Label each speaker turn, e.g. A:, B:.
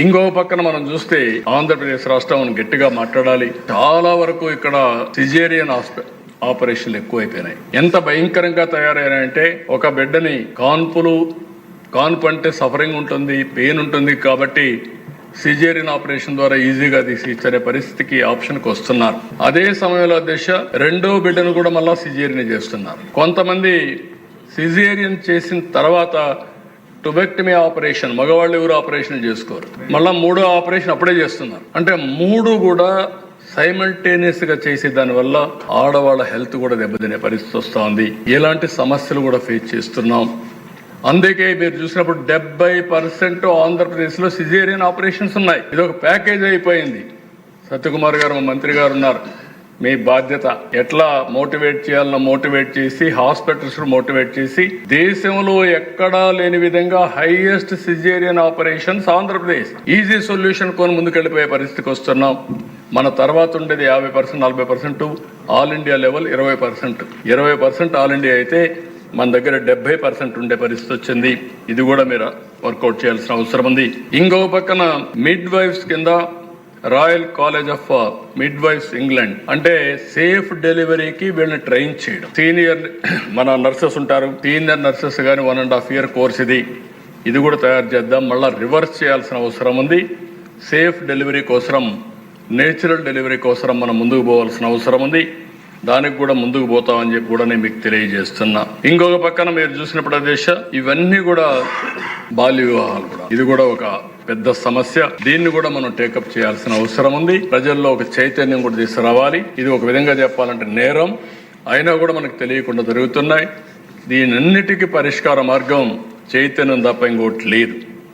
A: ఇంకో పక్కన మనం చూస్తే ఆంధ్రప్రదేశ్ రాష్ట్రం గట్టిగా మాట్లాడాలి. చాలా వరకు ఇక్కడ సిజేరియన్ ఆపరేషన్లు ఎక్కువైపోయినాయి. ఎంత భయంకరంగా తయారైనాయంటే ఒక బిడ్డని కాన్పు అంటే సఫరింగ్ ఉంటుంది, పెయిన్ ఉంటుంది కాబట్టి సిజేరియన్ ఆపరేషన్ ద్వారా ఈజీగా తీసి ఇచ్చే పరిస్థితికి ఆప్షన్కి వస్తున్నారు. అదే సమయంలో రెండో బిడ్డను కూడా మళ్ళా సిజేరియన్ చేస్తున్నారు. కొంతమంది సిజేరియన్ చేసిన తర్వాత టుబెక్టమీ ఆపరేషన్, మగవాళ్ళు ఎవరు ఆపరేషన్ చేసుకోరు, మళ్ళీ మూడో ఆపరేషన్ అప్పుడే చేస్తున్నారు. అంటే మూడు కూడా సైమల్టేనియస్ గా చేసే దానివల్ల ఆడవాళ్ళ హెల్త్ కూడా దెబ్బతినే పరిస్థితి వస్తూ ఉంది. ఇలాంటి సమస్యలు కూడా ఫేస్ చేస్తున్నాం. అందుకే మీరు చూసినప్పుడు 70% ఆంధ్రప్రదేశ్లో సిజేరియన్ ఆపరేషన్స్ ఉన్నాయి. ఇది ఒక ప్యాకేజ్ అయిపోయింది. సత్యకుమార్ గారు, మంత్రి గారు ఉన్నారు, మీ బాధ్యత ఎట్లా మోటివేట్ చేయాలన్నా మోటివేట్ చేసి, హాస్పిటల్స్ మోటివేట్ చేసి, దేశంలో ఎక్కడా లేని విధంగా highest caesarean operations Andhra Pradesh easy solution కొని ముందుకెళ్ళిపోయే పరిస్థితికి వస్తున్నాం. మన తర్వాత ఉండేది 50%, 40%, all India level 20%. All India అయితే మన దగ్గర 70% ఉండే పరిస్థితి వచ్చింది. ఇది కూడా మీరు వర్కౌట్ చేయాల్సిన అవసరం ఉంది. ఇంకో పక్కన మిడ్ వైఫ్స్ కింద royal college of midwives England అంటే సేఫ్ డెలివరీకి వీళ్ళని ట్రైన్ చేయడం. సీనియర్ మన నర్సెస్ ఉంటారు, సీనియర్ నర్సెస్ కానీ 1.5 year కోర్స్ ఇది కూడా తయారు చేద్దాం. మళ్ళీ రివర్స్ చేయాల్సిన అవసరం ఉంది. సేఫ్ డెలివరీ కోసం, నేచురల్ డెలివరీ కోసం మనం ముందుకు పోవాల్సిన అవసరం ఉంది. దానికి కూడా ముందుకు పోతామని చెప్పి కూడా నేను మీకు తెలియజేస్తున్నా. ఇంకొక పక్కన మీరు చూసినప్పుడు ఇవన్నీ కూడా బాల్య వివాహాలు కూడా, ఇది కూడా ఒక పెద్ద సమస్య. దీన్ని కూడా మనం టేకప్ చేయాల్సిన అవసరం ఉంది. ప్రజల్లో ఒక చైతన్యం కూడా తీసుకురావాలి. ఇది ఒక విధంగా చెప్పాలంటే నేరం అయినా కూడా మనకు తెలియకుండా జరుగుతున్నాయి. దీనన్నిటికీ పరిష్కార మార్గం చైతన్యం తప్ప ఇంకోటి లేదు.